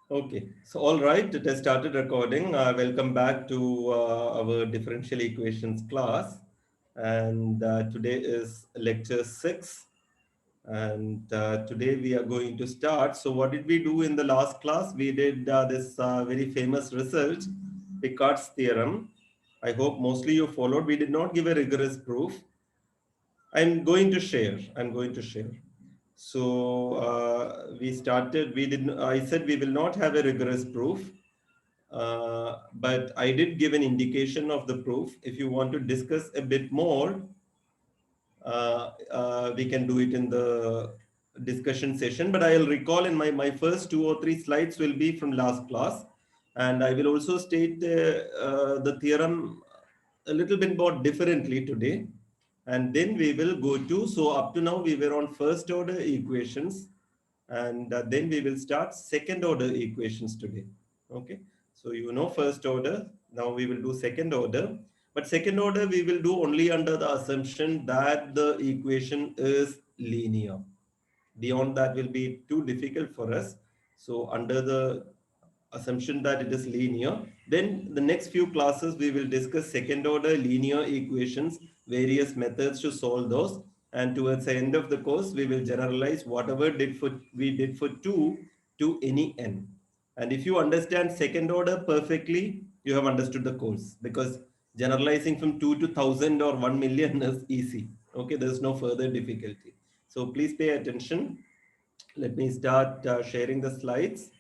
Okay, so all right, it has started recording. Welcome back to our differential equations class. And today is lecture 6. And today we are going to start. So what did we do in the last class? We did this very famous result, Picard's theorem. I hope mostly you followed. We did not give a rigorous proof. I'm going to share. I'm going to share. So we started, we didn't, I said we will not have a rigorous proof, but I did give an indication of the proof. If you want to discuss a bit more, we can do it in the discussion session, but I'll recall in my first 2 or 3 slides will be from last class. And I will also state the theorem a little bit more differently today. And then we will go to, so up to now we were on first order equations, and then we will start second order equations today. Okay, so you know first order, now we will do second order, but second order we will do only under the assumption that the equation is linear. Beyond that will be too difficult for us. So under the assumption that it is linear, then the next few classes we will discuss second order linear equations, various methods to solve those, and towards the end of the course we will generalize whatever we did for 2 to any n. And if you understand second order perfectly, you have understood the course, because generalizing from 2 to 1000 or 1 million is easy. Okay, there's no further difficulty. So please pay attention. Let me start sharing the slides.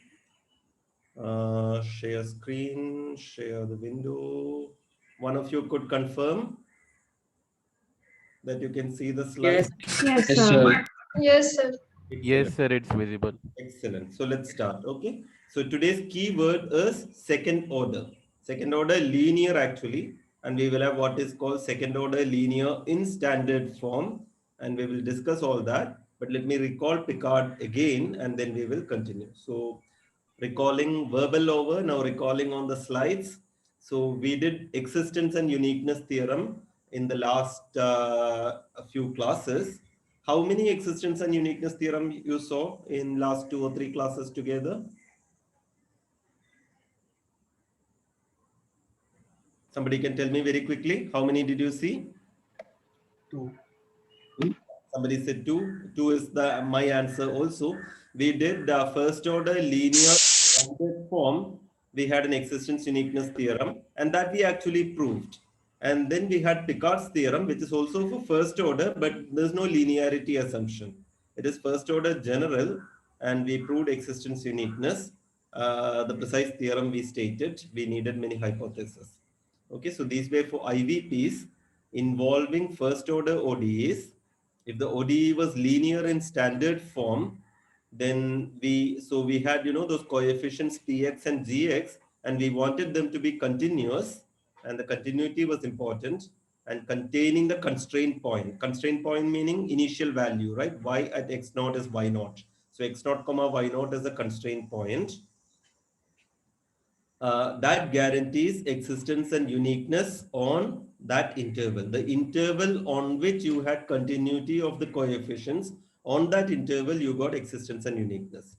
Share screen, share the window. One of you could confirm that you can see the Yes, slides. Yes, yes, sir. sir. Yes, sir. Yes, Excellent. sir, it's visible. Excellent. So let's start. Okay. So today's keyword is second order. Second order linear actually. And we will have what is called second order linear in standard form. And we will discuss all that. But let me recall Picard again and then we will continue. So recalling verbal over, now recalling on the slides. So we did existence and uniqueness theorem in the last few classes. How many existence and uniqueness theorem you saw in last 2 or 3 classes together? Somebody can tell me very quickly. How many did you see? Two. Somebody said 2. 2 is the my answer also. We did first order linear standard form. We had an existence uniqueness theorem, and that we actually proved. And then we had Picard's theorem, which is also for first order, but there's no linearity assumption. It is first order general, and we proved existence uniqueness. The precise theorem we stated, we needed many hypotheses. Okay, so these were for IVPs involving first order ODEs. If the ODE was linear in standard form, then we had, those coefficients Px and Gx, and we wanted them to be continuous, and the continuity was important, and containing the constraint point. Constraint point meaning initial value, right? Y at x naught is y naught. So x naught comma y naught is a constraint point. That guarantees existence and uniqueness on that interval. The interval on which you had continuity of the coefficients, on that interval you got existence and uniqueness.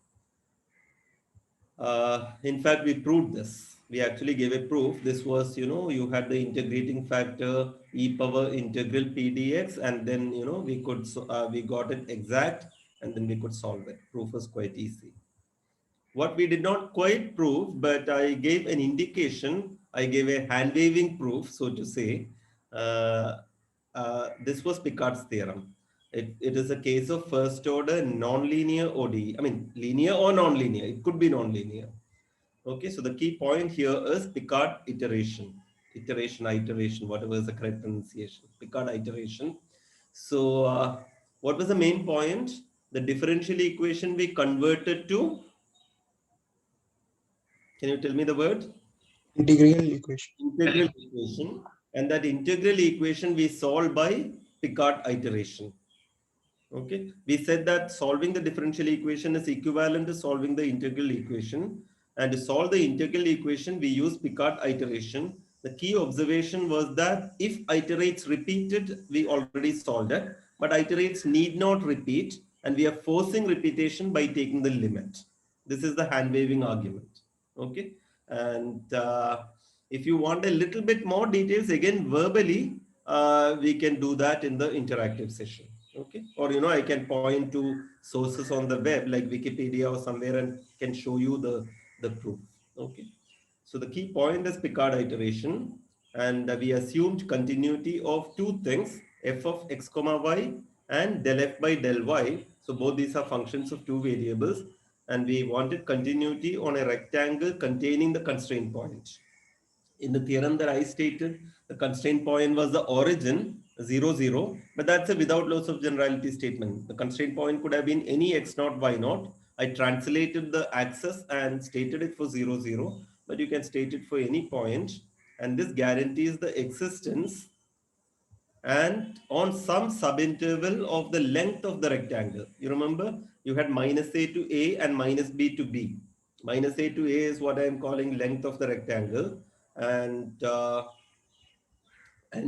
In fact, we proved this. We actually gave a proof. This was, you had the integrating factor e power integral pdx, and then, we got it exact, and then we could solve it. Proof was quite easy. What we did not quite prove, but I gave an indication, I gave a hand waving proof, so to say. This was Picard's theorem. It is a case of first order nonlinear ODE. I mean, linear or nonlinear, it could be nonlinear. Okay, so the key point here is Picard iteration. Iteration, whatever is the correct pronunciation. Picard iteration. So, what was the main point? The differential equation we converted to, can you tell me the word? Integral equation. Integral equation. And that integral equation we solve by Picard iteration. Okay. We said that solving the differential equation is equivalent to solving the integral equation. And to solve the integral equation, we use Picard iteration. The key observation was that if iterates repeated, we already solved it. But iterates need not repeat. And we are forcing repetition by taking the limit. This is the hand waving argument. Okay. And if you want a little bit more details, again, verbally, we can do that in the interactive session. Okay. Or, I can point to sources on the web like Wikipedia or somewhere and can show you the proof. Okay. So the key point is Picard iteration, and we assumed continuity of two things, f of x comma y and del f by del y. So both these are functions of two variables, and we wanted continuity on a rectangle containing the constraint point. In the theorem that I stated, the constraint point was the origin, 0, 0, but that's a without loss of generality statement. The constraint point could have been any x naught, y naught. I translated the axis and stated it for 0, 0, but you can state it for any point. And this guarantees the existence and on some subinterval of the length of the rectangle. You remember you had minus a to a and minus b to b. Minus a to a is what I am calling length of the rectangle, and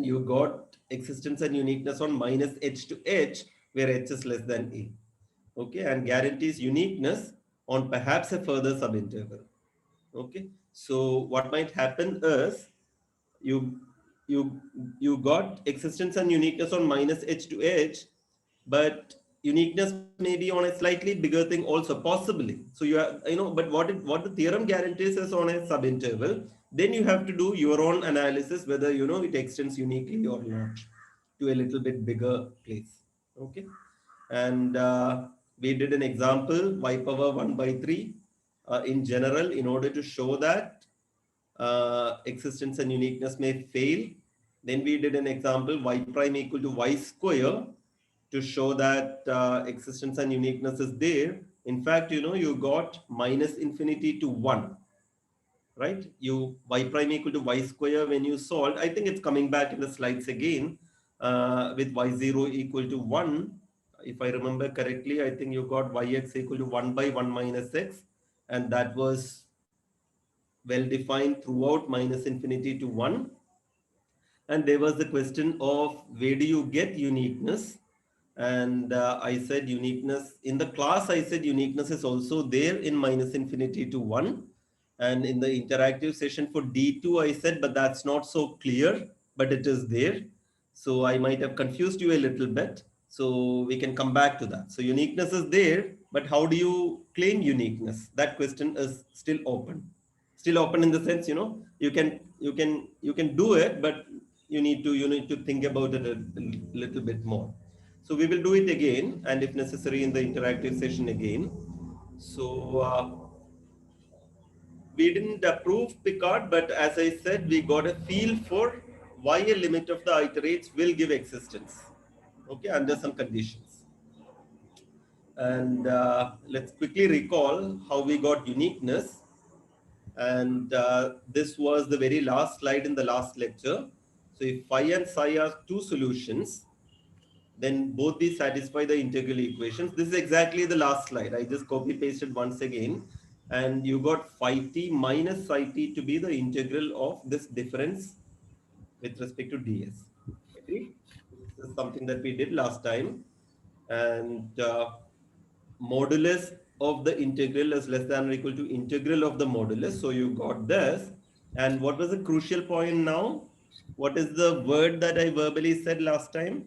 you got existence and uniqueness on minus h to h, where h is less than a. Okay, and guarantees uniqueness on perhaps a further subinterval. Okay, so what might happen is you you you got existence and uniqueness on minus h to h, but uniqueness may be on a slightly bigger thing also, possibly. So you are, but what the theorem guarantees is on a subinterval. Then you have to do your own analysis whether it extends uniquely or not to a little bit bigger place. Okay, and we did an example y power 1 by 3 in general in order to show that existence and uniqueness may fail. Then we did an example y prime equal to y square to show that existence and uniqueness is there. In fact, you got minus infinity to 1, right? You y prime equal to y square when you solved. I think it's coming back in the slides again with y0 equal to 1. If I remember correctly, I think you got yx equal to 1 by 1 minus x, and that was well defined throughout minus infinity to 1. And there was the question of where do you get uniqueness? And I said uniqueness in the class. I said uniqueness is also there in minus infinity to 1. And in the interactive session for D2, I said, but that's not so clear, but it is there. So I might have confused you a little bit. So we can come back to that. So uniqueness is there, but how do you claim uniqueness? That question is still open. Still open in the sense, you can do it, but you need to think about it a little bit more. So we will do it again, and if necessary in the interactive session again. So we didn't approve Picard, but as I said, we got a feel for why a limit of the iterates will give existence, okay, under some conditions. And let's quickly recall how we got uniqueness. And this was the very last slide in the last lecture. So if phi and psi are two solutions, then both these satisfy the integral equations. This is exactly the last slide. I just copy pasted once again, and you got phi t minus psi t to be the integral of this difference with respect to ds. Okay? This is something that we did last time, and modulus of the integral is less than or equal to integral of the modulus. So you got this. And what was the crucial point now? What is the word that I verbally said last time?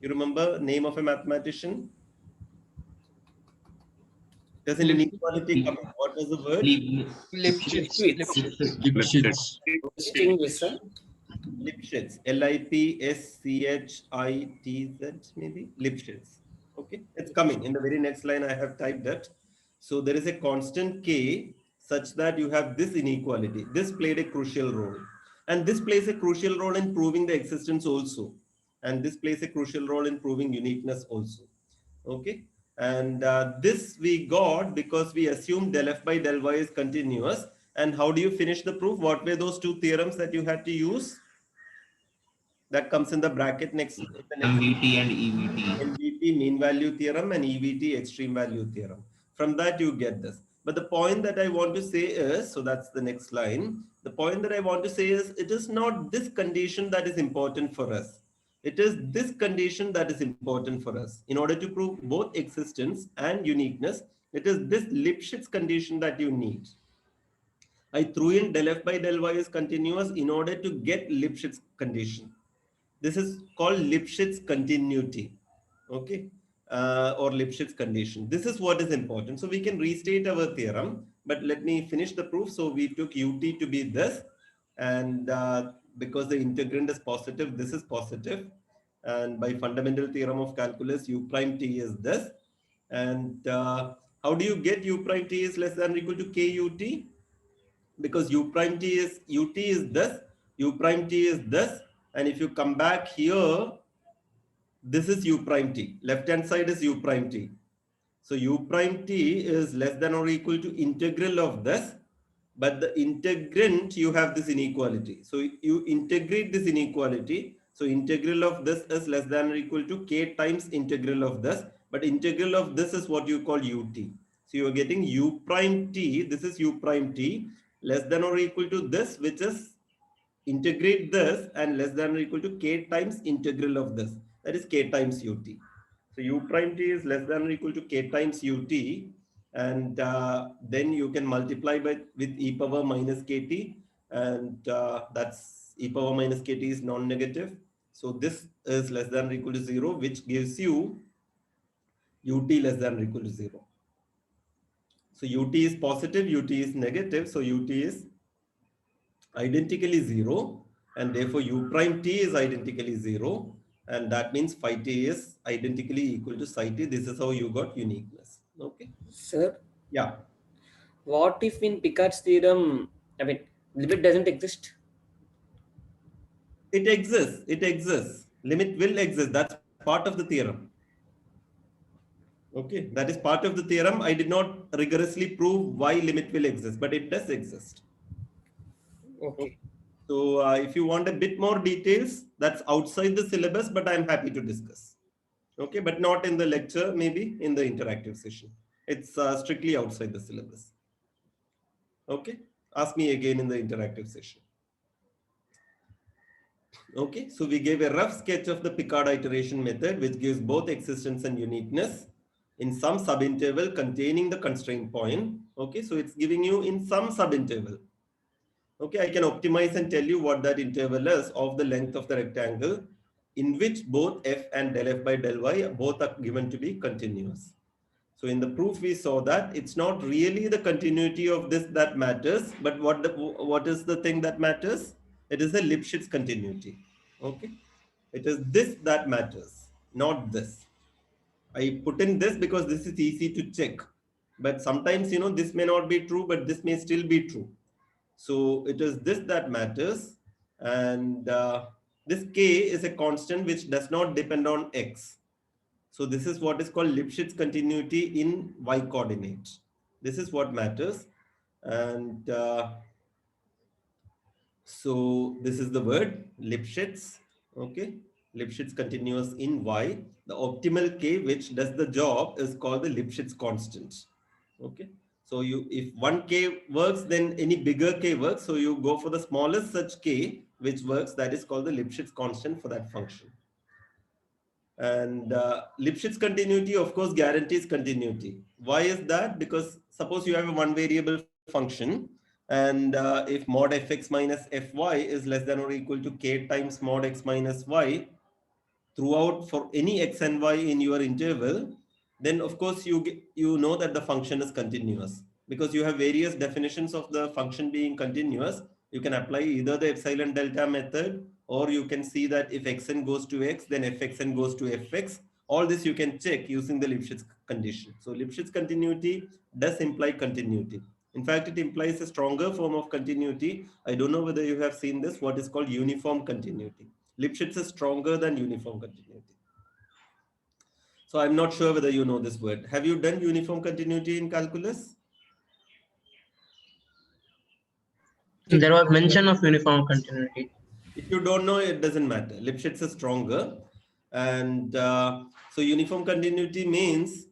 You remember name of a mathematician? Does an inequality come in? What was the word? Lipschitz. Lipschitz. Distinguisher. Lipschitz. Lipschitz, maybe? Lipschitz. Okay, it's coming. In the very next line, I have typed that. So there is a constant k such that you have this inequality. This played a crucial role. And this plays a crucial role in proving the existence also. And this plays a crucial role in proving uniqueness also. Okay. And this we got because we assumed del f by del y is continuous. And how do you finish the proof? What were those two theorems that you had to use? That comes in the bracket next. MVT and EVT. MVT, mean value theorem, and EVT, extreme value theorem. From that you get this. But the point that I want to say is, so that's the next line. The point that I want to say is, it is not this condition that is important for us. It is this condition that is important for us. In order to prove both existence and uniqueness, It is this Lipschitz condition that you need. I threw in del f by del y is continuous in order to get Lipschitz condition. This is called Lipschitz continuity, okay, or Lipschitz condition. This is what is important. So we can restate our theorem, but let me finish the proof. So we took ut to be this, and because the integrand is positive, this is positive, and by fundamental theorem of calculus, u prime t is this. And how do you get u prime t is less than or equal to k ut? Because u prime t is ut is this, u prime t is this, and if you come back here, this is u prime t. Left hand side is u prime t. So u prime t is less than or equal to integral of this, but the integrand you have this inequality. So you integrate this inequality. So integral of this is less than or equal to k times integral of this, but integral of this is what you call ut. So you are getting u prime t, this is u prime t, less than or equal to this, which is integrate this, and less than or equal to k times integral of this, that is k times ut. So u prime t is less than or equal to k times ut, and then you can multiply with e power minus kt, and that's e power minus kt is non-negative. So this is less than or equal to 0, which gives you ut less than or equal to 0. So ut is positive, ut is negative, so ut is identically 0, and therefore u prime t is identically 0, and that means phi t is identically equal to psi t. This is how you got uniqueness. Okay. Sir, Yeah. what if in Picard's theorem, I mean, limit doesn't exist? It exists. It exists. Limit will exist. That's part of the theorem. Okay. That is part of the theorem. I did not rigorously prove why limit will exist, but it does exist. Okay. So if you want a bit more details, that's outside the syllabus, but I'm happy to discuss. Okay, but not in the lecture, maybe in the interactive session. It's strictly outside the syllabus. Okay, ask me again in the interactive session. Okay, so we gave a rough sketch of the Picard iteration method, which gives both existence and uniqueness in some subinterval containing the constraint point. Okay, so it's giving you in some subinterval. Okay, I can optimize and tell you what that interval is of the length of the rectangle in which both f and del f by del y both are given to be continuous. So in the proof we saw that it's not really the continuity of this that matters, but what is the thing that matters? It is the Lipschitz continuity. Okay, it is this that matters, not this. I put in this because this is easy to check, but sometimes this may not be true, but this may still be true. So it is this that matters, and this k is a constant which does not depend on x. So this is what is called Lipschitz continuity in y coordinate. This is what matters, and so this is the word Lipschitz. Okay, Lipschitz continuous in y. The optimal k which does the job is called the Lipschitz constant. Okay. So if one k works, then any bigger k works. So you go for the smallest such k which works. That is called the Lipschitz constant for that function. And Lipschitz continuity, of course, guarantees continuity. Why is that? Because suppose you have a one variable function, and if mod fx minus fy is less than or equal to k times mod x minus y throughout for any x and y in your interval, then of course you know that the function is continuous, because you have various definitions of the function being continuous. You can apply either the epsilon delta method, or you can see that if xn goes to x, then fxn goes to fx. All this you can check using the Lipschitz condition. So Lipschitz continuity does imply continuity. In fact, it implies a stronger form of continuity. I don't know whether you have seen this, what is called uniform continuity. Lipschitz is stronger than uniform continuity. So I'm not sure whether you know this word. Have you done uniform continuity in calculus? There was mention of uniform continuity. If you don't know, it doesn't matter. Lipschitz is stronger. And so uniform continuity means,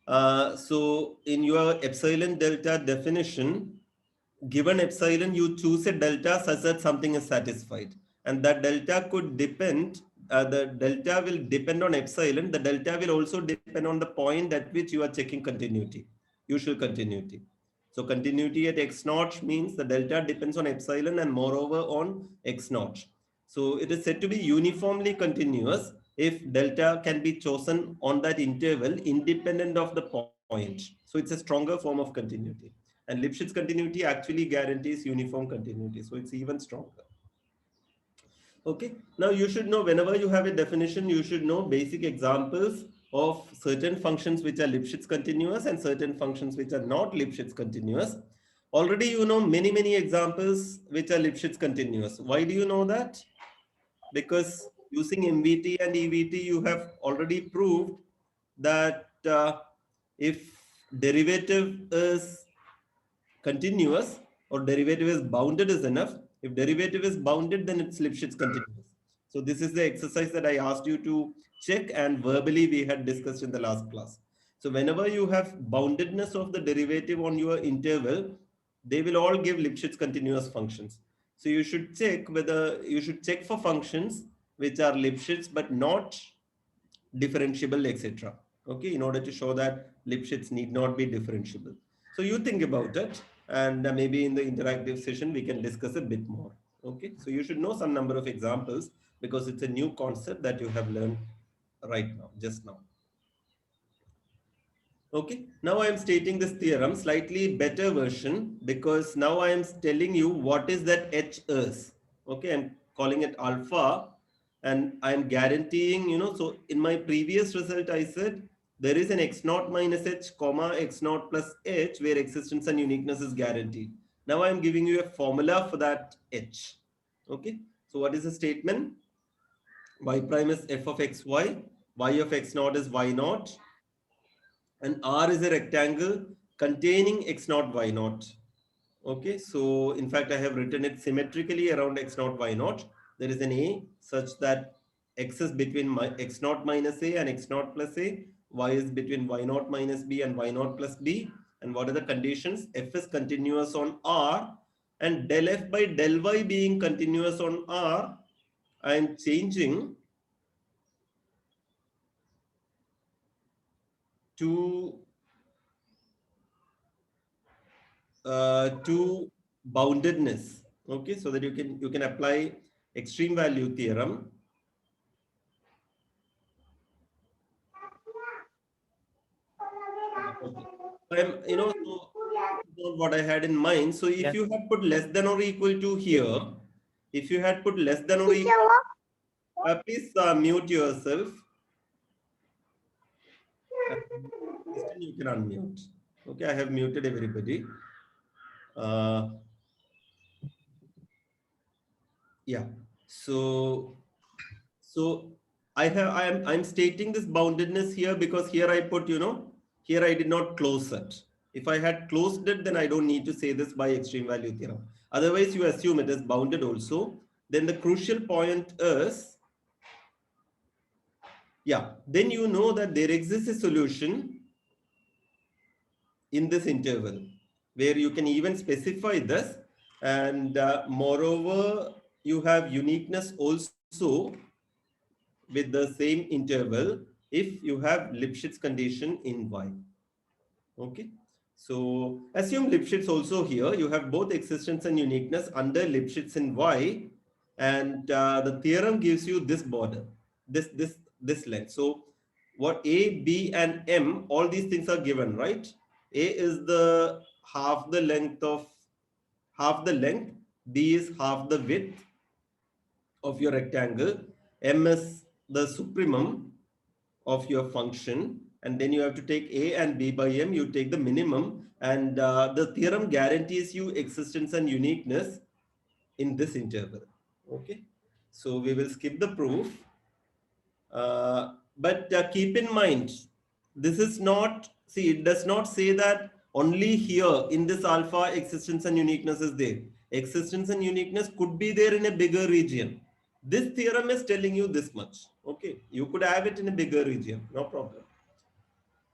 so in your epsilon delta definition, given epsilon, you choose a delta such that something is satisfied. And that delta could depend, the delta will depend on epsilon. The delta will also depend on the point at which you are checking continuity. usual continuity. So continuity at x naught means the delta depends on epsilon and moreover on x naught. So it is said to be uniformly continuous if delta can be chosen on that interval independent of the point. So it's a stronger form of continuity. And Lipschitz continuity actually guarantees uniform continuity. So it's even stronger. Okay. Now you should know, whenever you have a definition, you should know basic examples of certain functions which are Lipschitz continuous and certain functions which are not Lipschitz continuous. Already you know many examples which are Lipschitz continuous. Why do you know that? Because using MVT and EVT, you have already proved that if derivative is continuous or derivative is bounded is enough. If derivative is bounded, then it's Lipschitz continuous. So this is the exercise that I asked you to check and verbally we had discussed in the last class. So whenever you have boundedness of the derivative on your interval, they will all give Lipschitz continuous functions. So you should check whether you should check for functions which are Lipschitz but not differentiable, etc. Okay, in order to show that Lipschitz need not be differentiable. So you think about it, and maybe in the interactive session we can discuss a bit more. Okay, so you should know some number of examples because it's a new concept that you have learned right now, just now. Okay, now I am stating this theorem, slightly better version, because now I am telling you what is that H is. Okay, I'm calling it alpha, and I'm guaranteeing, you know, so in my previous result, I said there is an x naught minus h, comma, x naught plus h, where existence and uniqueness is guaranteed. Now I'm giving you a formula for that h. Okay, so what is the statement? Y prime is f of xy, y of x naught is y naught, and R is a rectangle containing x naught, y naught. Okay, so in fact, I have written it symmetrically around x naught, y naught. There is an A such that x is between x naught minus A and x naught plus A, y is between y naught minus B and y naught plus B. And what are the conditions? F is continuous on R, and del F by del Y being continuous on R, I am changing to boundedness. Okay, so that you can apply extreme value theorem. Okay. You know, so what I had in mind. So if you had put less than or equal to here, if you had put less than or equal, please mute yourself. You can unmute. Okay, I have muted everybody. Yeah. So I'm stating this boundedness here because here I put, you know, here I did not close it. If I had closed it, then I don't need to say this by extreme value theorem. Otherwise, you assume it is bounded also. Then the crucial point is, yeah, then you know that there exists a solution in this interval where you can even specify this, and moreover, you have uniqueness also with the same interval if you have Lipschitz condition in Y. Okay, so assume Lipschitz also here. You have both existence and uniqueness under Lipschitz in Y, and the theorem gives you this border, this length. So what A, B, and M, all these things are given, right? A is the half the length, B is half the width of your rectangle, M is the supremum of your function, and then you have to take A and B by M, you take the minimum, and the theorem guarantees you existence and uniqueness in this interval. Okay, so we will skip the proof, but keep in mind, this is not, see, it does not say that only here in this alpha existence and uniqueness is there. Existence and uniqueness could be there in a bigger region. This theorem is telling you this much. Okay, you could have it in a bigger region, no problem.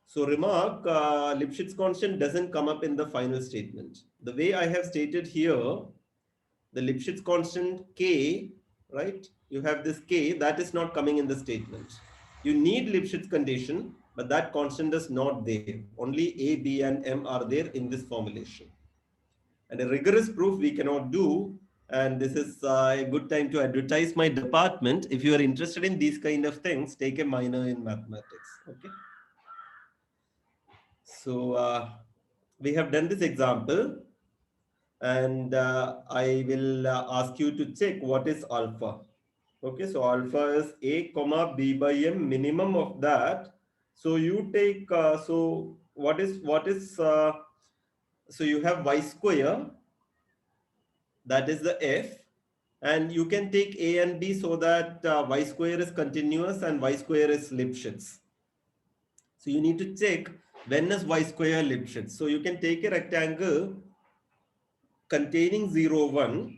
So remark, Lipschitz constant doesn't come up in the final statement. The way I have stated here, the Lipschitz constant K, right? You have this K that is not coming in the statement. You need Lipschitz condition but that constant is not there. Only A, B, and M are there in this formulation. And a rigorous proof we cannot do. And this is a good time to advertise my department. If you are interested in these kind of things, take a minor in mathematics. Okay. So we have done this example, and I will ask you to check what is alpha. Okay, so alpha is A comma B by M, minimum of that. So you take, so so you have y square, that is the f, and you can take A and B so that y square is continuous and y square is Lipschitz. So you need to check when is y square Lipschitz. So you can take a rectangle containing 0, 1.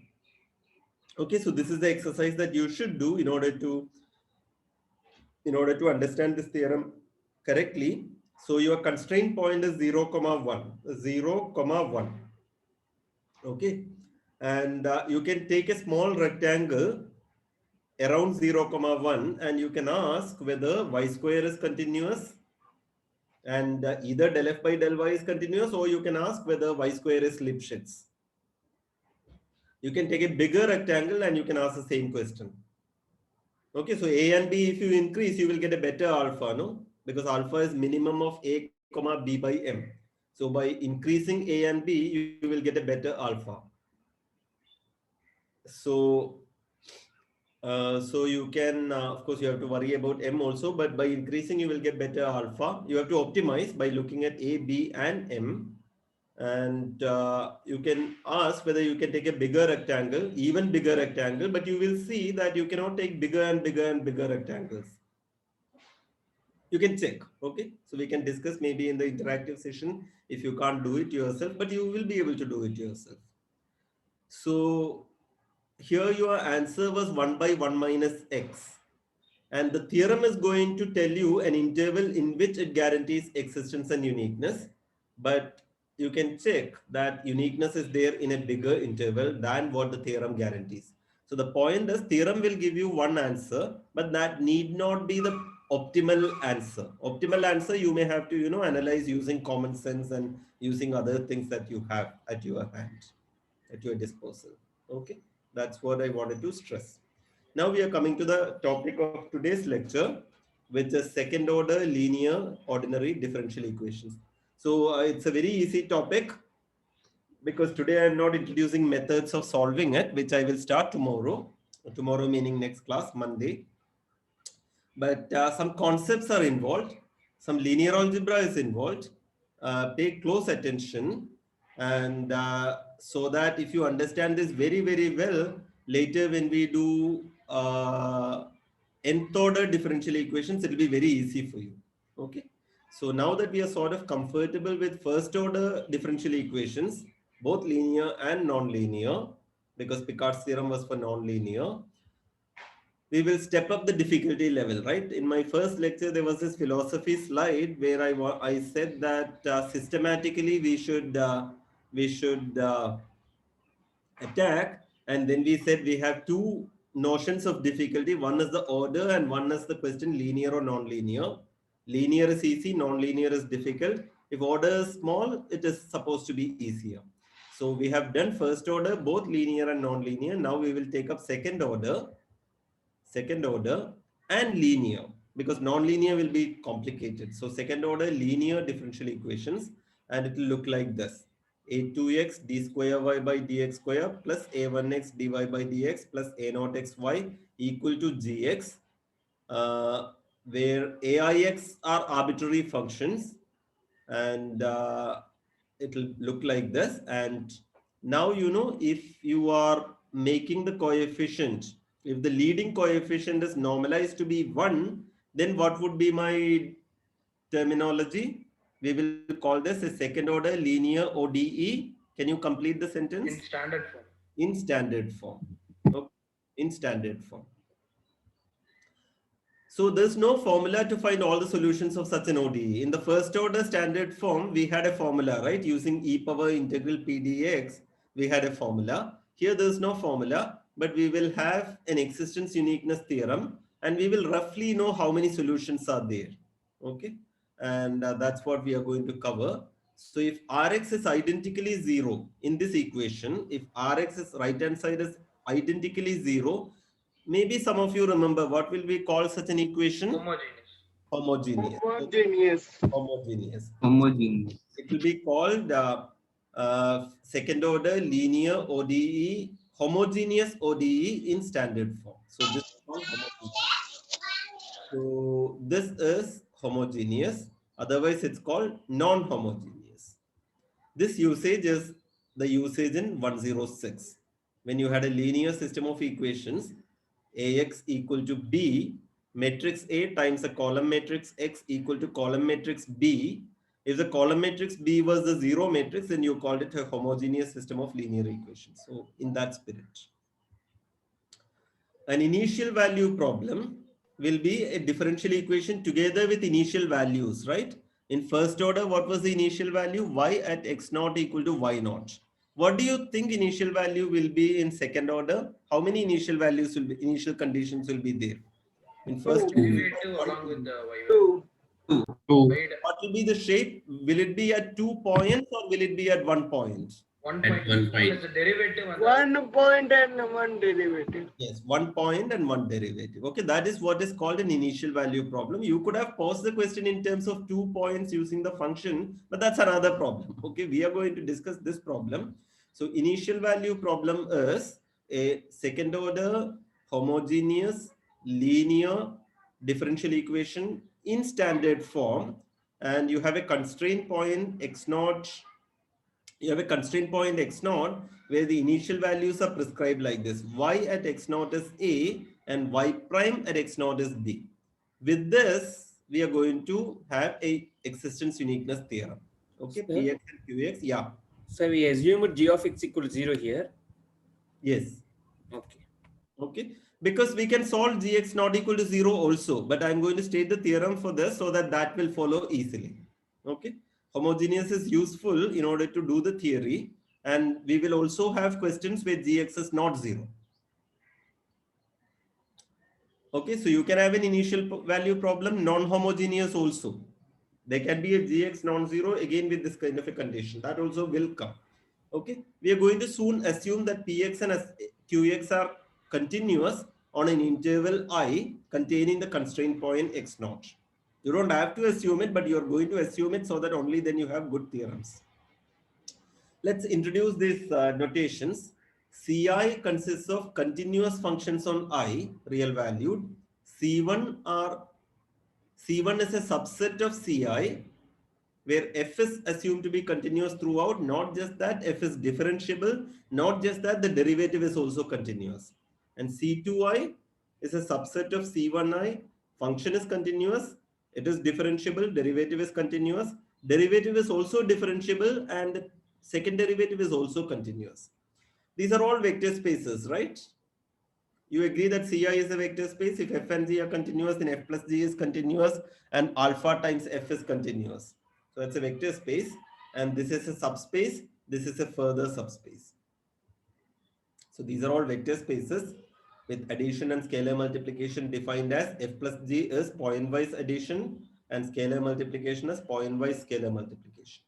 Okay, so this is the exercise that you should do in order to understand this theorem correctly. So your constraint point is 0, 1, 0, 1. Okay, and you can take a small rectangle around 0, 1, and you can ask whether y square is continuous, and either del f by del y is continuous, or you can ask whether y square is Lipschitz. You can take a bigger rectangle and you can ask the same question. Okay, so A and B, if you increase, you will get a better alpha, no? Because alpha is minimum of A comma B by M. So by increasing A and B, you will get a better alpha. So, so you can, of course, you have to worry about M also, but by increasing, you will get better alpha. You have to optimize by looking at A, B, and M. And you can ask whether you can take a bigger rectangle, even bigger rectangle, but you will see that you cannot take bigger and bigger and bigger rectangles. You can check. Okay, so we can discuss maybe in the interactive session if you can't do it yourself, but you will be able to do it yourself. So here your answer was 1 by 1 minus x, and the theorem is going to tell you an interval in which it guarantees existence and uniqueness, but you can check that uniqueness is there in a bigger interval than what the theorem guarantees. So the point is, theorem will give you one answer, but that need not be the optimal answer. Optimal answer you may have to analyze using common sense and using other things that you have at your hand, at your disposal. Okay, that's what I wanted to stress. Now we are coming to the topic of today's lecture, which is second order linear ordinary differential equations. So it's a very easy topic, because today I'm not introducing methods of solving it, which I will start tomorrow. Tomorrow meaning next class, Monday. But some concepts are involved. Some linear algebra is involved. Pay close attention, and so that if you understand this very, very well, later when we do nth order differential equations, it will be very easy for you. Okay. So now that we are sort of comfortable with first order differential equations, both linear and non-linear, because Picard's theorem was for non-linear, we will step up the difficulty level, right? In my first lecture, there was this philosophy slide where I said that systematically we should attack, and then we said we have two notions of difficulty. One is the order, and one is the question linear or non-linear. Linear is easy, non-linear is difficult. If order is small, it is supposed to be easier. So we have done first order, both linear and non-linear. Now we will take up second order and linear, because non-linear will be complicated. So second order linear differential equations, and it will look like this: a2x d square y by dx square plus a1x dy by dx plus a0xy equal to gx, where aix are arbitrary functions, and it will look like this. And now if you are making the coefficient, if the leading coefficient is normalized to be 1, then what would be my terminology? We will call this a second order linear ODE. Can you complete the sentence? In standard form. In standard form. Okay. In standard form. So there's no formula to find all the solutions of such an ODE. In the first order standard form, we had a formula, right? Using e power integral pdx, we had a formula. Here there's no formula, but we will have an existence uniqueness theorem, and we will roughly know how many solutions are there. Okay. and that's what we are going to cover. So if Rx is identically 0 in this equation, if Rx is right hand side is identically 0, maybe some of you remember what will we call such an equation? Homogeneous. Homogeneous. Homogeneous. It will be called second order linear ODE, homogeneous ODE in standard form. So this is called homogeneous. So this is homogeneous. Otherwise, it's called non-homogeneous. This usage is the usage in 106. When you had a linear system of equations, AX equal to B, matrix A times a column matrix X equal to column matrix B. If the column matrix B was the zero matrix, then you called it a homogeneous system of linear equations. So in that spirit. An initial value problem will be a differential equation together with initial values, right? In first order, what was the initial value? Y at x naught equal to y naught. What do you think initial value will be in second order? How many initial values will be, initial conditions will be there? In first Derivative along with the y. what will be the shape? Will it be at 2 points or will it be at 1 point? 1 At point. 1 point. Plus the derivative and 1 point and 1 derivative. Yes, 1 point and 1 derivative. Okay, that is what is called an initial value problem. You could have posed the question in terms of 2 points using the function, but that's another problem. Okay, we are going to discuss this problem. So initial value problem is a second order homogeneous linear differential equation in standard form, and you have a constraint point x naught. You have a constraint point x naught where the initial values are prescribed like this. Y at x naught is A and y prime at x naught is B. With this, we are going to have a existence uniqueness theorem. Okay, Sir? Px and Qx, yeah. So we assume g of x equal to 0 here. Yes. Okay. Okay, because we can solve gx not equal to 0 also, but I'm going to state the theorem for this so that that will follow easily. Okay, homogeneous is useful in order to do the theory, and we will also have questions where gx is not 0. Okay, so you can have an initial value problem, non-homogeneous also. There can be a gx non-zero again with this kind of a condition. That also will come. Okay, we are going to soon assume that px and qx are continuous on an interval I containing the constraint point x naught. You don't have to assume it, but you're going to assume it so that only then you have good theorems. Let's introduce these notations. Ci consists of continuous functions on I, real valued. C1 is a subset of Ci, where f is assumed to be continuous throughout. Not just that, f is differentiable. Not just that, the derivative is also continuous. And C2i is a subset of C1i. Function is continuous. It is differentiable. Derivative is continuous. Derivative is also differentiable, and the second derivative is also continuous. These are all vector spaces, right? You agree that Ci is a vector space. If f and g are continuous, then f plus g is continuous, and alpha times f is continuous. So it's a vector space, and this is a subspace. This is a further subspace. So these are all vector spaces with addition and scalar multiplication defined as f plus g is point-wise addition and scalar multiplication as point-wise scalar multiplication.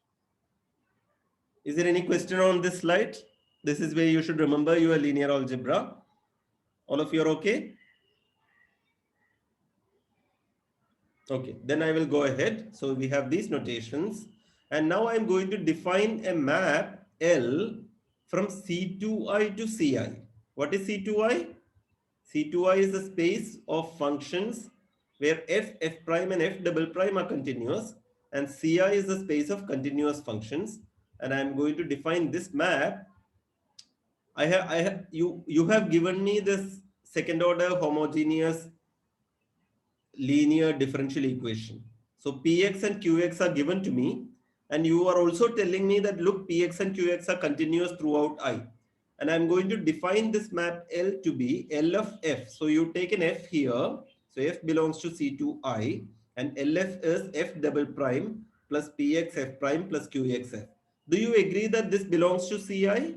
Is there any question on this slide? This is where you should remember your linear algebra. All of you are okay? Okay, then I will go ahead. So we have these notations, and now I'm going to define a map L from C2i to Ci. What is C2i? C2i is the space of functions where f, f prime and f double prime are continuous, and Ci is the space of continuous functions. And I'm going to define this map. You have given me this second order homogeneous linear differential equation. So Px and Qx are given to me, and you are also telling me that look, Px and Qx are continuous throughout I. And I'm going to define this map L to be L of f. So you take an f here. So f belongs to C2I, and LF is f double prime plus Px f prime plus Qx f. Do you agree that this belongs to Ci?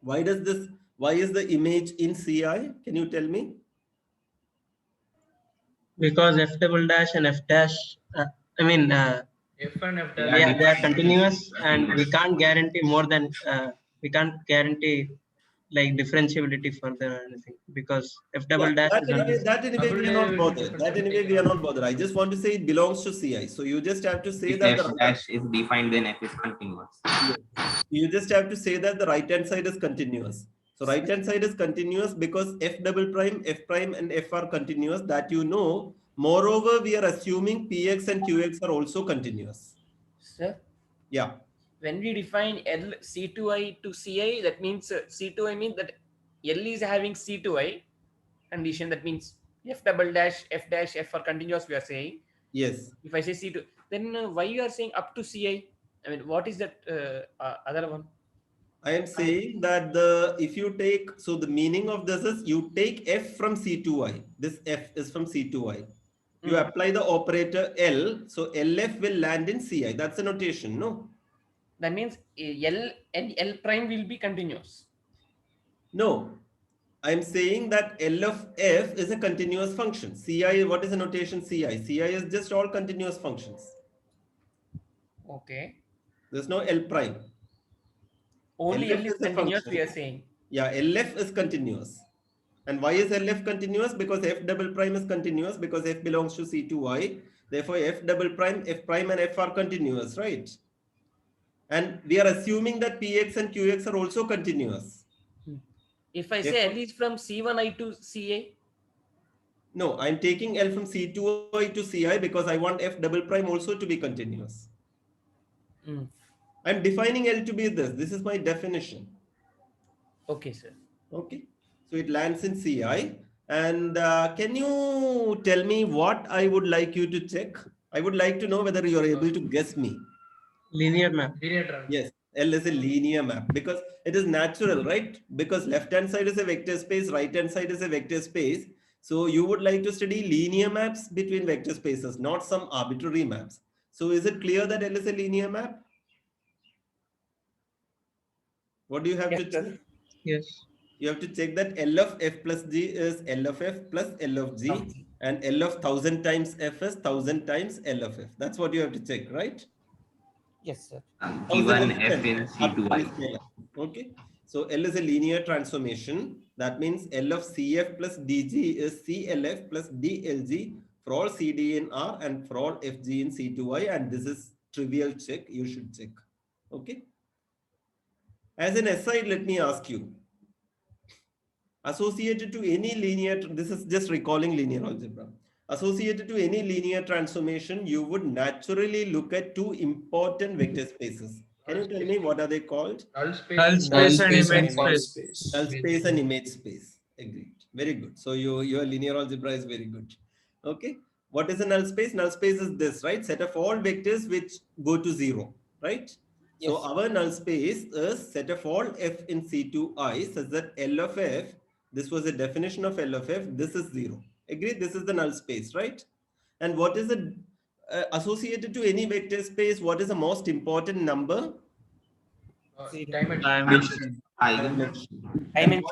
Why is the image in Ci? Can you tell me? Because f double dash and f dash, I mean, F and F Yeah, yeah, they are different. continuous, and we can't guarantee more than we can't guarantee like differentiability further or anything, because f Yeah, double dash that is anyway, only. that anyway Double we are not derivative bothered. difference That will anyway take we are out. not bothered. I just want to say it belongs to Ci. So you just have to say If that f the dash is defined, then f is continuous. you just have to say that the right hand side is continuous. So right hand side is continuous because f double prime, f prime, and f are continuous. That you know. Moreover, we are assuming px and qx are also continuous. Sir, Yeah. when we define L C2I to Ci, that means C2I means that L is having C2I condition. That means F double dash, F are continuous. We are saying. Yes. If I say C2, then why you are saying up to Ci? I mean, what is that other one? I am saying that the if you take so the meaning of this is you take f from C2i. This f is from C2i. You Mm. apply the operator L, so LF will land in Ci. That's a notation, no? That means L and L prime will be continuous. No. I'm saying that L of f is a continuous function. Ci, what is the notation Ci? Ci is just all continuous functions. Okay. There's no L prime. Only L LF is is a continuous, function. we are saying. Yeah, LF is continuous. And why is LF continuous? Because f double prime is continuous because f belongs to C2i. Therefore, f double prime, f prime and f are continuous, right? And we are assuming that px and qx are also continuous. If I say L is from C1I to Ca, No, I'm taking L from C2i to Ci because I want f double prime also to be continuous. mm. I'm defining L to be this. This is my definition. Okay, sir. Okay. So it lands in Ci. And can you tell me what I would like you to check? I would like to know whether you are able to guess me. Linear map. Linear term. Yes, L is a linear map because it is natural, right? Because left hand side is a vector space, right hand side is a vector space. So you would like to study linear maps between vector spaces, not some arbitrary maps. So is it clear that L is a linear map? What do you have Yes, to sir. check? Yes. You have to check that L of f plus g is L of f plus L of g, and L of 1000 times f is 1000 times L of f. That's what you have to check, right? Yes, sir. Given 1000 is f 10, in arbitrary C2i. scalar. Okay. So L is a linear transformation. That means L of Cf plus dg is CLF plus DLG for all CD in R and for all FG in C2i. And this is trivial check. You should check. Okay. As an aside, let me ask you. Associated to any linear, this is just recalling linear algebra. Associated to any linear transformation, you would naturally look at two important vector spaces. Can you tell me what are they called? Null space. Null and space null and space image image space. Null space and image space. Agreed. Very good. So your linear algebra is very good. Okay. What is a null space? Null space is this, right? Set of all vectors which go to 0, right? So Yes. our null space is set of all f in C2i such that L of f, this was a definition of L of f, this is 0. Agreed? This is the null space, right? And what is the associated to any vector space? What is the most important number? dimension. Dimension. I And mean,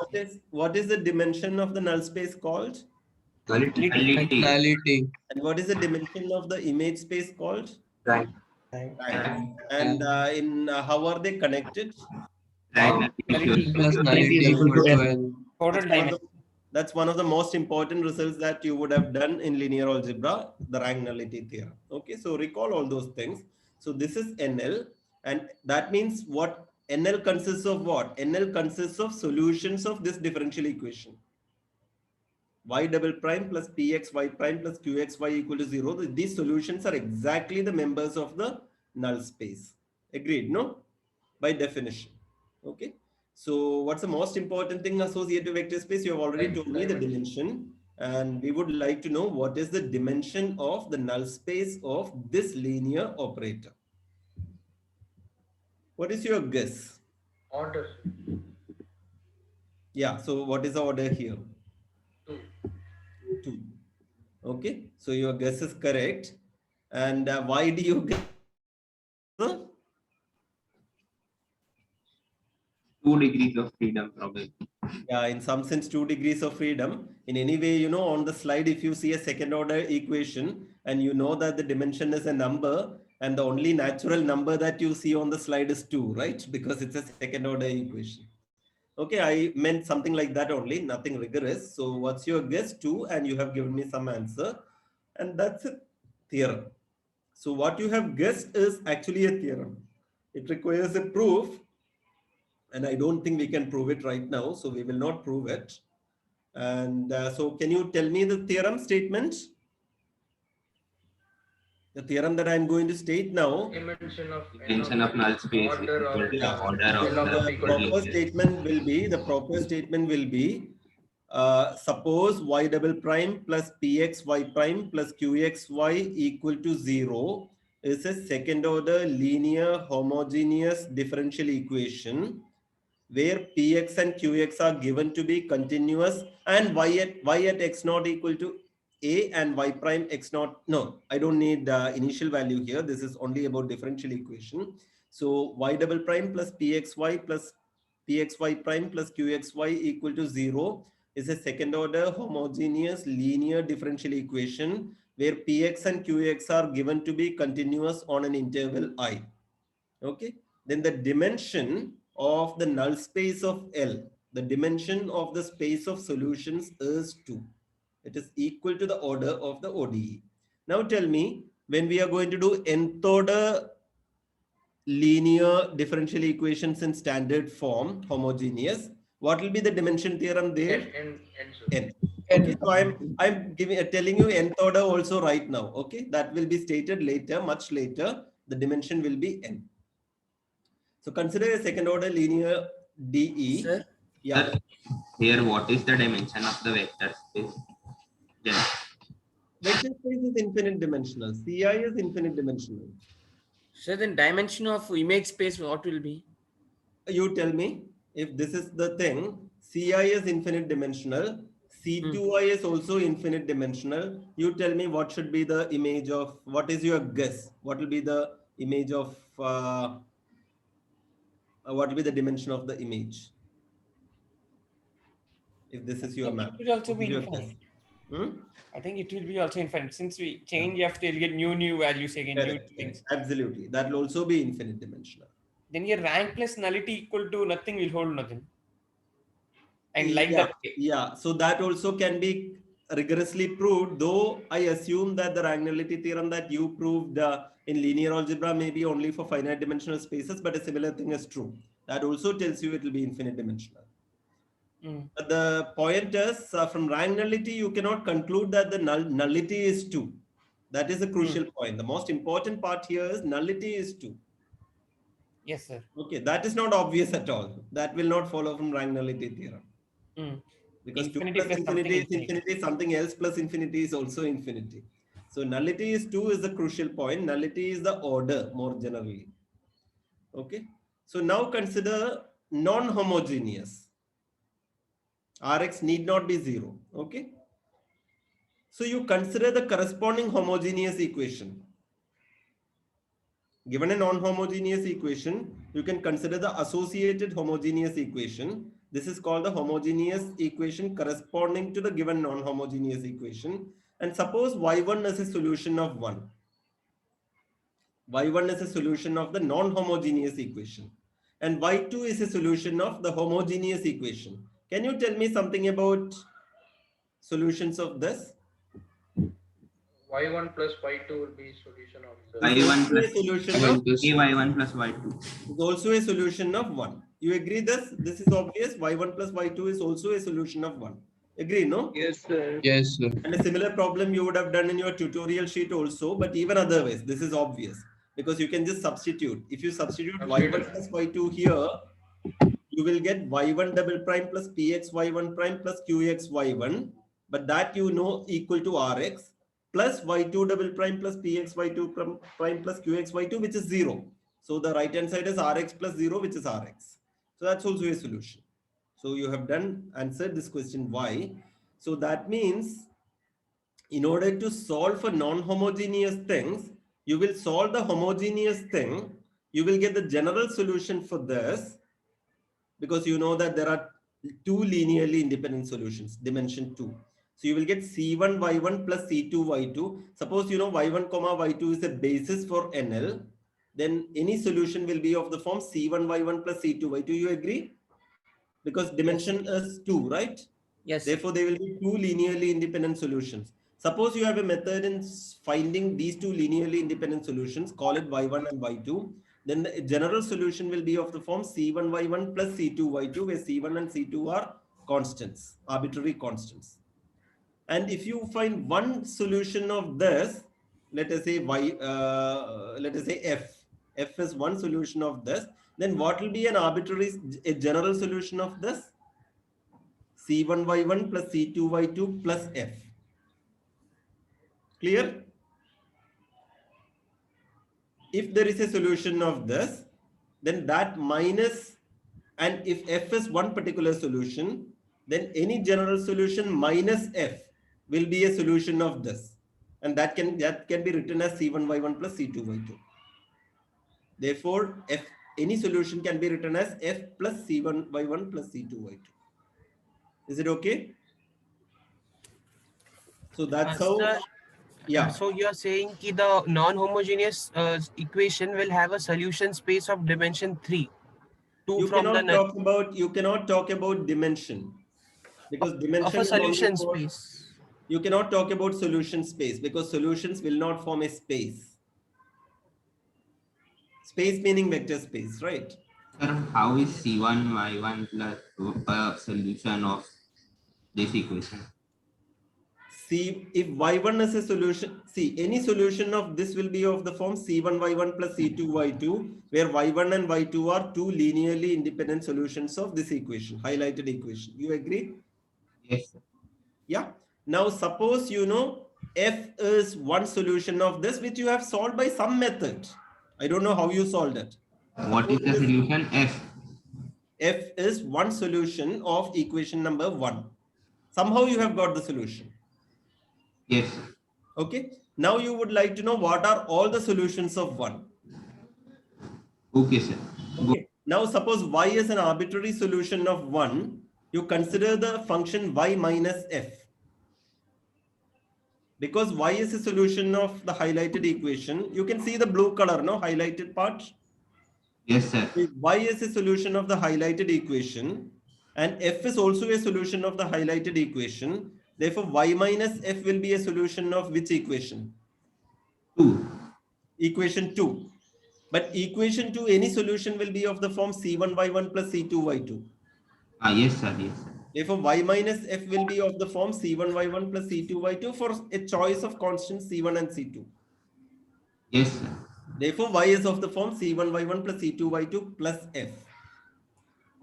what is the dimension of the null space called? Nullity. And what is the dimension of the image space called? Rank. Rank. And how are they connected? Rank nullity Plus nullity is equal to L. Total That's one, of dimension. the, that's one of the most important results that you would have done in linear algebra, the rank nullity theorem. Okay, so recall all those things. So this is NL, and that means what? NL consists of what? NL consists of solutions of this differential equation. Y double prime plus px y prime plus qx y equal to 0. These solutions are exactly the members of the null space. Agreed, no? By definition. Okay. So what's the most important thing associated with vector space? You have already told me the dimension. And we would like to know what is the dimension of the null space of this linear operator. What is your guess? Order. Yeah, so what is the order here? 2. 2. Okay, so your guess is correct. And why do you guess? 2 2 degrees of freedom probably. Yeah, in some sense, 2 degrees of freedom. In any way, you know, on the slide, if you see a second order equation and you know that the dimension is a number and the only natural number that you see on the slide is 2, right? Because it's a second order equation. Okay, I meant something like that only, nothing rigorous. So what's your guess? 2, and you have given me some answer. And that's a theorem. So what you have guessed is actually a theorem. It requires a proof. And I don't think we can prove it right now. So we will not prove it. And so can you tell me the theorem statement? The theorem that I'm going to state now. Dimension of Dimension of null space is order equal of to Yeah. the order of L of the equal to Proper statement will be, the proper statement will be, suppose y double prime plus pxy prime plus qxy equal to 0 is a second order linear homogeneous differential equation where px and qx are given to be continuous and y at x naught equal to a and y prime x naught. No, I don't need initial value here. This is only about differential equation. So y double prime plus pxy plus pxy prime plus qxy equal to 0 is a second order homogeneous linear differential equation where px and qx are given to be continuous on an interval I. Okay, then the dimension of the null space of L, the dimension of the space of solutions is 2. It is equal to the order of the ODE. Now tell me, when we are going to do nth order linear differential equations in standard form, homogeneous, what will be the dimension theorem there? N. Okay, so I'm telling you nth order also right now. Okay, that will be stated later, much later. The dimension will be n. So consider a second order linear DE. Sir? Yeah. Sir, here what is the dimension of the vector space? Then Vector space is infinite dimensional. CI is infinite dimensional. So then dimension of image space, what will be? You tell me if this is the thing. CI is infinite dimensional. C2I is also infinite dimensional. You tell me what should be the image of, what is your guess? What will be the image of, what will be the dimension of the image? If this is your map. It will also What be is your infinite. guess? I think it will be also infinite. Since we change F, they'll get new values again, new Correct, things. correct. Absolutely. That will also be infinite dimensional. Then your rank plus nullity equal to nothing will hold nothing. And like Yeah, that. yeah. So that also can be rigorously proved, though I assume that the rank nullity theorem that you proved in linear algebra may be only for finite dimensional spaces, but a similar thing is true. That also tells you it will be infinite dimensional. But the point is, from rank nullity, you cannot conclude that the nullity is 2. That is a crucial point. The most important part here is nullity is 2. Yes, sir. Okay, that is not obvious at all. That will not follow from rank nullity theorem. Because Infinity 2 plus plus infinity is something infinity, something else plus infinity is also infinity. So nullity is 2 is the crucial point. Nullity is the order more generally. Okay. So now consider non-homogeneous. Rx need not be 0. Okay. So you consider the corresponding homogeneous equation. Given a non-homogeneous equation, you can consider the associated homogeneous equation. This is called the homogeneous equation corresponding to the given non-homogeneous equation. And suppose y1 is a solution of 1. y1 is a solution of the non-homogeneous equation. And y2 is a solution of the homogeneous equation. Can you tell me something about solutions of this? y1 plus y2 will be solution of the y1 plus solution of y1 plus y2 is also a solution of 1. You agree this? This is obvious. y1 plus y2 is also a solution of 1. Agree, no? Yes, sir. Yes, sir. And a similar problem you would have done in your tutorial sheet also, but even otherwise, this is obvious because you can just substitute. If you substitute y1 plus y2 here, you will get y1 double prime plus px y1 prime plus qx y1, but that you know equal to rx plus y2 double prime plus px y2 prime plus qx y2, which is 0. So the right hand side is rx plus 0, which is rx. So that's also a solution. So you have answered this question why. So that means in order to solve for non-homogeneous things, you will solve the homogeneous thing. You will get the general solution for this. because you know that there are two linearly independent solutions, dimension 2. So you will get C1 Y1 plus C2 Y2. Suppose you know Y1 comma Y2 is a basis for NL, then any solution will be of the form C1 Y1 plus C2 Y2. You agree? Because dimension is 2, right? Yes. Therefore, there will be two linearly independent solutions. Suppose you have a method in finding these two linearly independent solutions, call it Y1 and Y2. Then the general solution will be of the form C1 Y1 plus C2 Y2, where C1 and C2 are constants, arbitrary constants. And if you find one solution of this, let us say let us say F is one solution of this, then what will be an arbitrary, a general solution of this? C1 Y1 plus C2 Y2 plus F. Clear? If there is a solution of this, then that minus, and if F is one particular solution, then any general solution minus F will be a solution of this. And that can be written as C1 Y1 plus C2 Y2. Therefore, any solution can be written as F plus C1 Y1 plus C2 Y2. Is it okay? So that's how. Sir, Yeah. So you are saying that the non-homogeneous equation will have a solution space of dimension 3. You cannot talk about dimension, because dimension of a is only solution for, space. you cannot talk about solution space, because solutions will not form a space. Space meaning vector space, right? Sir, how is C1 Y1 plus a solution of this equation? See, if Y1 is a solution, see, any solution of this will be of the form C1 Y1 plus C2 Y2, where Y1 and Y2 are two linearly independent solutions of this equation, highlighted equation. You agree? Yes, sir. Yeah. Now, suppose you know F is one solution of this, which you have solved by some method. I don't know how you solved it. What is the solution? F. F is one solution of equation number 1. Somehow you have got the solution. Yes, sir. Okay. Now you would like to know what are all the solutions of 1. Okay, sir. Okay. Now suppose y is an arbitrary solution of 1. You consider the function y minus f. Because y is a solution of the highlighted equation, you can see the blue color, no, highlighted part. Yes, sir. If y is a solution of the highlighted equation and f is also a solution of the highlighted equation, therefore y minus f will be a solution of which equation? 2. Equation 2. But equation 2, any solution will be of the form C1 Y1 plus C2 Y2. Yes, sir. Yes, sir. Therefore, y minus f will be of the form C1 Y1 plus C2 Y2 for a choice of constants C1 and C2. Yes, sir. Therefore, y is of the form C1 Y1 plus C2 Y2 plus f.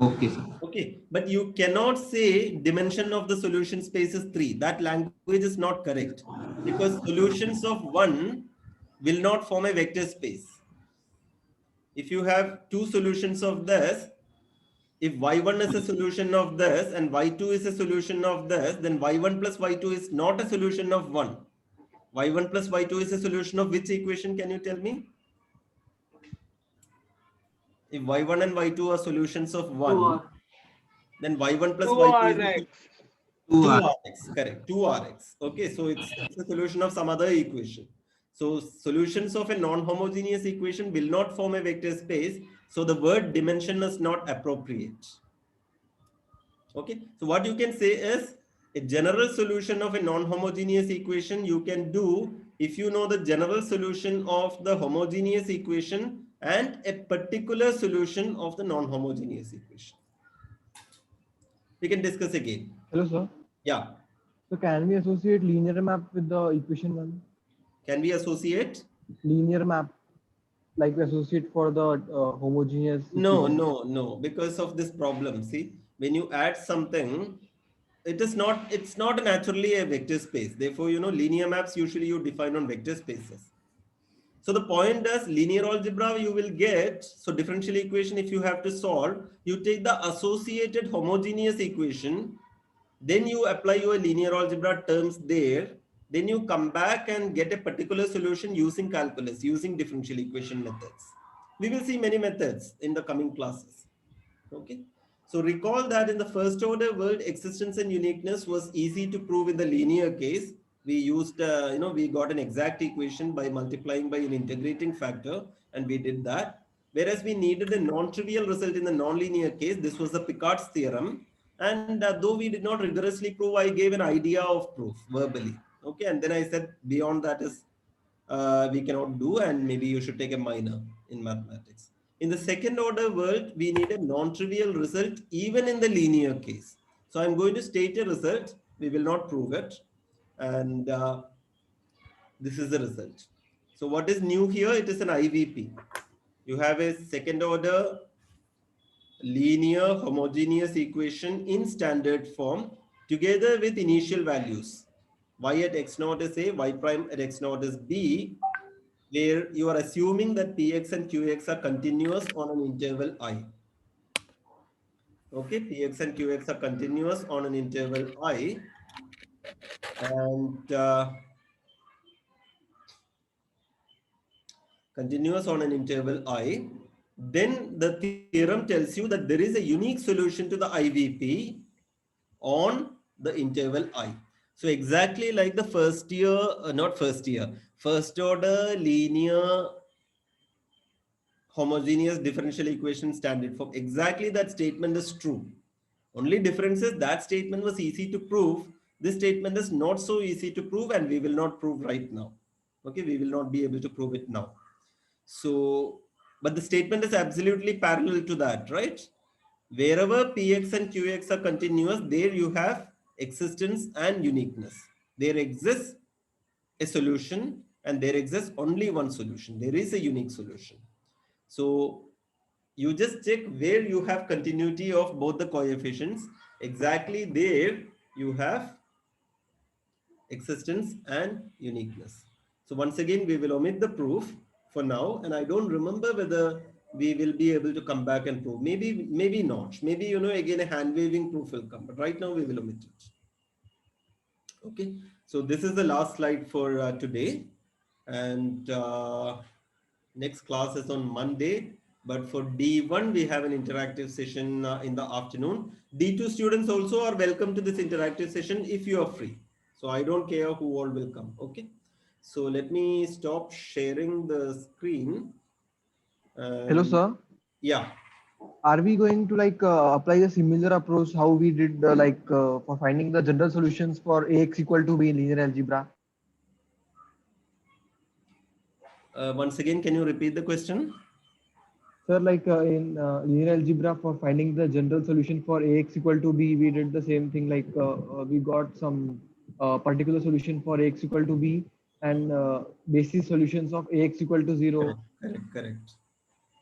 Okay, sir. Okay, but you cannot say dimension of the solution space is 3. That language is not correct, because solutions of 1 will not form a vector space. If you have two solutions of this, if y1 is a solution of this and y2 is a solution of this, then y1 plus y2 is not a solution of 1. y1 plus y2 is a solution of which equation? Can you tell me? If y1 and y2 are solutions of 1, then y1 plus y2 is 2rx, correct, 2rx. Okay, so it's a solution of some other equation. So solutions of a non-homogeneous equation will not form a vector space. So the word dimension is not appropriate. Okay, so what you can say is a general solution of a non-homogeneous equation you can do if you know the general solution of the homogeneous equation and a particular solution of the non-homogeneous equation. We can discuss again. Hello, sir. Yeah. So can we associate linear map with the equation 1? Can we associate? Linear map, like we associate for the homogeneous? No, equation? no, because of this problem. See, when you add something, it's not naturally a vector space. Therefore, you know, linear maps usually you define on vector spaces. So the point is, linear algebra you will get, so differential equation if you have to solve, you take the associated homogeneous equation, then you apply your linear algebra terms there, then you come back and get a particular solution using calculus, using differential equation methods. We will see many methods in the coming classes. Okay. So recall that in the first order world, existence and uniqueness was easy to prove in the linear case. We used, we got an exact equation by multiplying by an integrating factor, and we did that. Whereas we needed a non-trivial result in the nonlinear case. This was the Picard's theorem. And though we did not rigorously prove, I gave an idea of proof verbally. Okay, and then I said beyond that is we cannot do, and maybe you should take a minor in mathematics. In the second order world, we need a non-trivial result even in the linear case. So I'm going to state a result. We will not prove it. And this is the result. So what is new here? It is an IVP. You have a second order linear homogeneous equation in standard form together with initial values. Y at x naught is A, y prime at x naught is B, where you are assuming that Px and Qx are continuous on an interval I. Okay, Px and Qx are continuous on an interval I. And continuous on an interval I. Then the theorem tells you that there is a unique solution to the IVP on the interval I. So exactly like the first order linear homogeneous differential equation standard form. Exactly that statement is true. Only difference is that statement was easy to prove. This statement is not so easy to prove, and we will not prove right now. Okay, we will not be able to prove it now. So, but the statement is absolutely parallel to that, right? Wherever Px and Qx are continuous, there you have existence and uniqueness. There exists a solution, and there exists only one solution. There is a unique solution. So you just check where you have continuity of both the coefficients. Exactly there you have existence and uniqueness. So once again, we will omit the proof for now, and I don't remember whether we will be able to come back and prove. Maybe not. Maybe, again, a hand waving proof will come, but right now we will omit it. Okay, so this is the last slide for today, and next class is on Monday. But for D1, we have an interactive session in the afternoon. D2 students also are welcome to this interactive session if you are free. So I don't care who all will come. Okay. So let me stop sharing the screen. Hello, sir. Yeah. Are we going to apply a similar approach how we did for finding the general solutions for Ax equal to B in linear algebra? Once again, can you repeat the question? Sir, in linear algebra, for finding the general solution for Ax equal to B, we did the same thing. We got some particular solution for Ax equal to B and basis solutions of Ax equal to 0. Correct.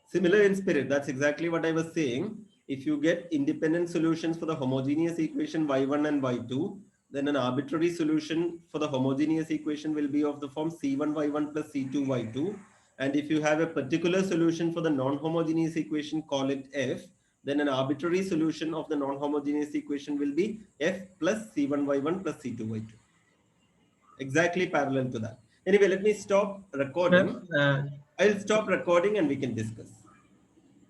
Similar in spirit. That's exactly what I was saying. If you get independent solutions for the homogeneous equation y1 and y2, then an arbitrary solution for the homogeneous equation will be of the form c1y1 plus c2y2. And if you have a particular solution for the non-homogeneous equation, call it f, then an arbitrary solution of the non-homogeneous equation will be f plus c1y1 plus c2y2. Exactly parallel to that. Anyway, let me stop recording. I'll stop recording and we can discuss.